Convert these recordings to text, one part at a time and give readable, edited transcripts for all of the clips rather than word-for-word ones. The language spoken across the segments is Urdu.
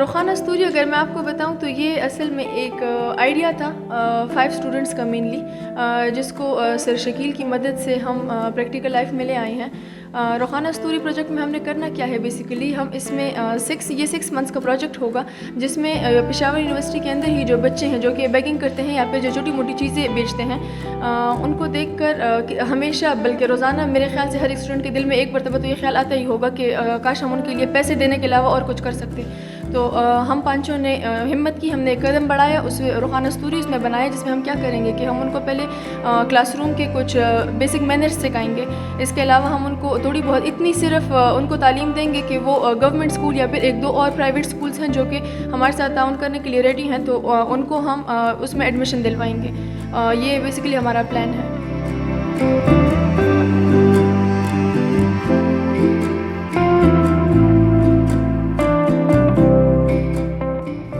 رخانہ اسٹوڈیو اگر میں آپ کو بتاؤں تو یہ اصل میں ایک آئیڈیا تھا 5 اسٹوڈنٹس کا مینلی، جس کو سر شکیل کی مدد سے ہم پریکٹیکل لائف میں لے آئے ہیں. رخانہ اسٹوری پروجیکٹ میں ہم نے کرنا کیا ہے بیسیکلی، ہم اس میں 6 منتھس کا پروجیکٹ ہوگا جس میں پشاور یونیورسٹی کے اندر ہی جو بچے ہیں جو کہ بیکنگ کرتے ہیں یا پھر جو چھوٹی موٹی چیزیں بیچتے ہیں، ان کو دیکھ کر ہمیشہ بلکہ روزانہ میرے خیال سے ہر ایک اسٹوڈنٹ کے دل میں ایک مرتبہ تو یہ خیال آتا ہی ہوگا کہ کاش ہم ان کے لیے پیسے دینے کے علاوہ اور کچھ کر سکتے. تو ہم پانچوں نے ہمت کی، ہم نے ایک قدم بڑھایا، اس رخانہ اسٹوریز میں بنایا، جس میں ہم کیا کریں گے کہ ہم ان کو پہلے کلاس روم کے کچھ بیسک مینرز سکھائیں گے. اس کے علاوہ ہم ان کو تھوڑی بہت اتنی صرف ان کو تعلیم دیں گے کہ وہ گورنمنٹ اسکول یا پھر 1-2 اور پرائیویٹ اسکولس ہیں جو کہ ہمارے ساتھ تعاون کرنے کے لیے ریڈی ہیں، تو ان کو ہم اس میں ایڈمیشن دلوائیں گے. یہ بیسیکلی ہمارا پلان ہے.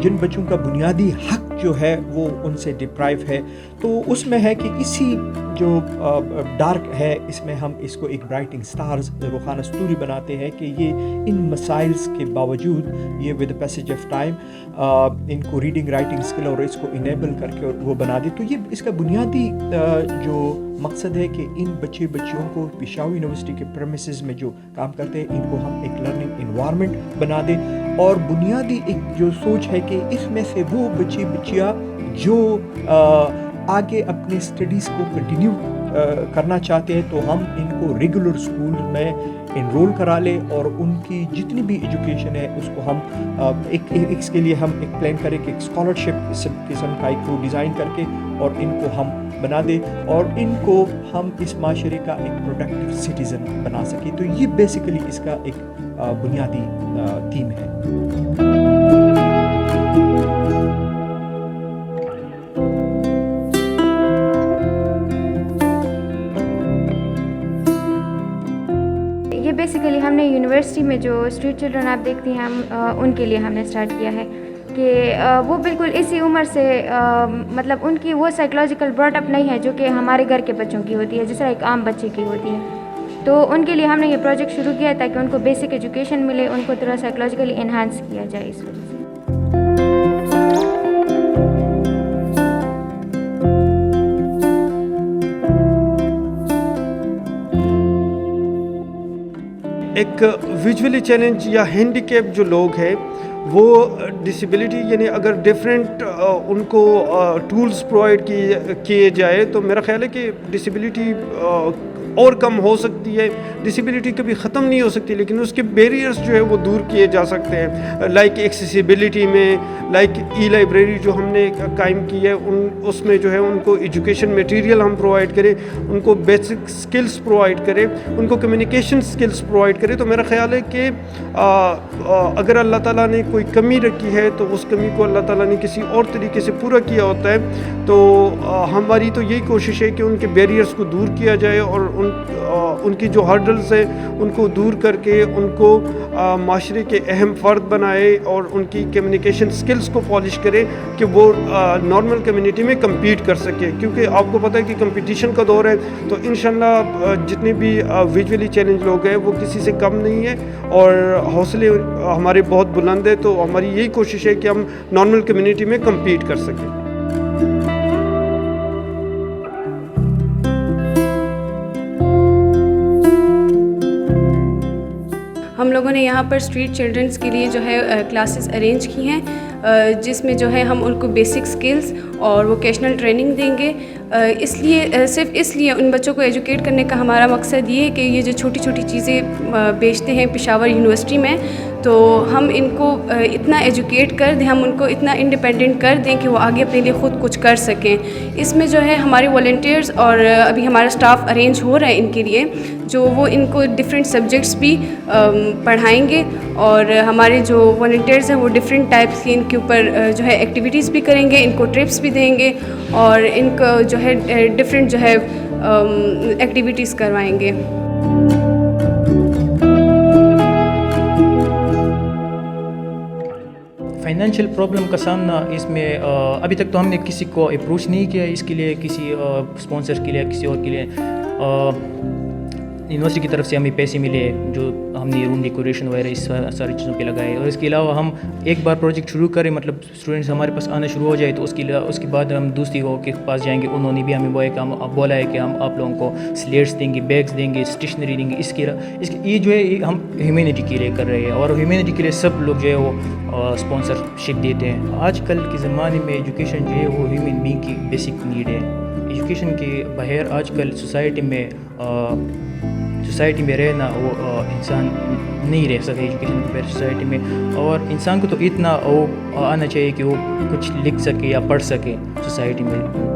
جن بچوں کا بنیادی حق جو ہے وہ ان سے ڈپرائیو ہے، تو اس میں ہے کہ اسی جو ڈارک ہے اس میں ہم اس کو ایک برائٹنگ سٹارز رخانہ اسٹوری بناتے ہیں کہ یہ ان مسائلز کے باوجود یہ ود پیسج آف ٹائم ان کو ریڈنگ رائٹنگ اسکل اور اس کو انیبل کر کے وہ بنا دے. تو یہ اس کا بنیادی جو مقصد ہے کہ ان بچیوں کو پشاور یونیورسٹی کے پریمیسز میں جو کام کرتے ہیں ان کو ہم ایک لرننگ انوائرمنٹ بنا دیں. اور بنیادی ایک جو سوچ ہے کہ اس میں سے وہ بچیاں جو آگے اپنے اسٹڈیز کو کنٹینیو کرنا چاہتے ہیں تو ہم ان کو ریگولر اسکول میں انرول کرا لیں اور ان کی جتنی بھی ایجوکیشن ہے اس کو ہم اس کے لیے ہم ایک پلان کریں کہ ایک اسکالرشپ قسم کا ایک ڈیزائن کر کے اور ان کو ہم بنا دیں اور ان کو ہم اس معاشرے کا ایک پروڈکٹیو سٹیزن بنا سکیں. تو یہ بیسیکلی اس کا ایک بنیادی تھیم ہے. یہ بیسیکلی ہم نے یونیورسٹی میں جو اسٹریٹ چلڈرن آپ دیکھتی ہیں ان کے لیے ہم نے اسٹارٹ کیا ہے کہ وہ بالکل اسی عمر سے مطلب ان کی وہ سائیکولوجیکل براٹ اپ نہیں ہے جو کہ ہمارے گھر کے بچوں کی ہوتی ہے، جس طرح ایک عام بچے کی ہوتی ہے. تو ان کے لیے ہم نے یہ پروجیکٹ شروع کیا ہے تاکہ ان کو بیسک ایجوکیشن ملے، ان کو تھوڑا سائیکولوجیکلی انہانس کیا جائے اس وجہ سے. ایک ویژولی چیلنج یا ہینڈی کیپ جو لوگ ہیں وہ ڈسیبلٹی یعنی اگر ڈفرینٹ ان کو ٹولز پرووائڈ کیے جائے تو میرا خیال ہے کہ ڈسیبلٹی اور کم ہو سکتی ہے. ڈسیبلٹی کبھی ختم نہیں ہو سکتی لیکن اس کے بیریئرز جو ہے وہ دور کیے جا سکتے ہیں. لائک ایکسیسیبلٹی میں، لائک ای لائبریری جو ہم نے قائم کی ہے اس میں جو ہے ان کو ایجوکیشن میٹیریل ہم پرووائڈ کریں، ان کو بیسک سکلز پرووائڈ کریں، ان کو کمیونیکیشن سکلز پرووائڈ کریں. تو میرا خیال ہے کہ اگر اللہ تعالیٰ نے کوئی کمی رکھی ہے تو اس کمی کو اللہ تعالیٰ نے کسی اور طریقے سے پورا کیا ہوتا ہے. تو ہماری تو یہی کوشش ہے کہ ان کے بیریئرز کو دور کیا جائے اور ان کی جو ہرڈلز ہیں ان کو دور کر کے ان کو معاشرے کے اہم فرد بنائے اور ان کی کمیونیکیشن سکلز کو پالش کرے کہ وہ نارمل کمیونٹی میں کمپیٹ کر سکے. کیونکہ آپ کو پتہ ہے کہ کمپٹیشن کا دور ہے تو انشاءاللہ جتنے بھی ویژولی چیلنج لوگ ہیں وہ کسی سے کم نہیں ہیں اور حوصلے ہمارے بہت بلند ہیں. تو ہماری یہی کوشش ہے کہ ہم نارمل کمیونٹی میں کمپیٹ کر سکیں. ہم لوگوں نے یہاں پر اسٹریٹ چلڈرنس کے لیے جو ہے کلاسز ارینج کی ہیں جس میں جو ہے ہم ان کو بیسک سکلز اور ووکیشنل ٹریننگ دیں گے. صرف اس لیے ان بچوں کو ایجوکیٹ کرنے کا ہمارا مقصد یہ ہے کہ یہ جو چھوٹی چھوٹی چیزیں بیچتے ہیں پشاور یونیورسٹی میں تو ہم ان کو اتنا ایجوکیٹ کر دیں، ہم ان کو اتنا انڈیپینڈنٹ کر دیں کہ وہ آگے اپنے لیے خود کچھ کر سکیں. اس میں جو ہے ہمارے والنٹیئرز اور ابھی ہمارا اسٹاف ارینج ہو رہا ہے ان کے لیے جو وہ ان کو ڈفرینٹ سبجیکٹس بھی پڑھائیں گے اور ہمارے جو والنٹیئرز ہیں وہ ڈفرینٹ ٹائپس کی ان کے اوپر جو ہے ایکٹیویٹیز بھی کریں گے، ان کو ٹرپس بھی دیں گے اور ان کو جو ہے ڈفرینٹ جو ہے ایکٹیویٹیز کروائیں گے. فائنینشیل پرابلم کا سامنا اس میں ابھی تک تو ہم نے کسی کو اپروچ نہیں کیا اس کے لیے، کسی اسپانسر کے لیے، کسی اور کے لیے. یونیورسٹی کی طرف سے ہمیں پیسے ملے جو ہم نے روم ڈیکوریشن وغیرہ اس ساری چیزوں پہ لگائے. اور اس کے علاوہ ہم ایک بار پروجیکٹ شروع کریں، مطلب اسٹوڈنٹس ہمارے پاس آنا شروع ہو جائے تو اس کے بعد ہم دوسری کے پاس جائیں گے. انہوں نے بھی ہمیں بولا ہے کہ ہم آپ لوگوں کو سلیٹس دیں گے، بیگس دیں گے، اسٹیشنری دیں گے. اس کے یہ جو ہے ہم ہیومینٹی کے لیے کر رہے ہیں، اور ہیومینٹی کے لیے سب لوگ جو ہے وہ اسپانسرشپ دیتے ہیں. آج کل کے زمانے میں ایجوکیشن جو ہے وہ ہیومن بینگ کی بیسک نیڈ ہے. ایجوکیشن کے بغیر آج کل سوسائٹی میں رہنا وہ انسان نہیں رہ سکتا ایجوکیشن کے بغیر سوسائٹی میں. اور انسان کو تو اتنا وہ آنا چاہیے کہ وہ کچھ لکھ سکے یا پڑھ سکے سوسائٹی میں.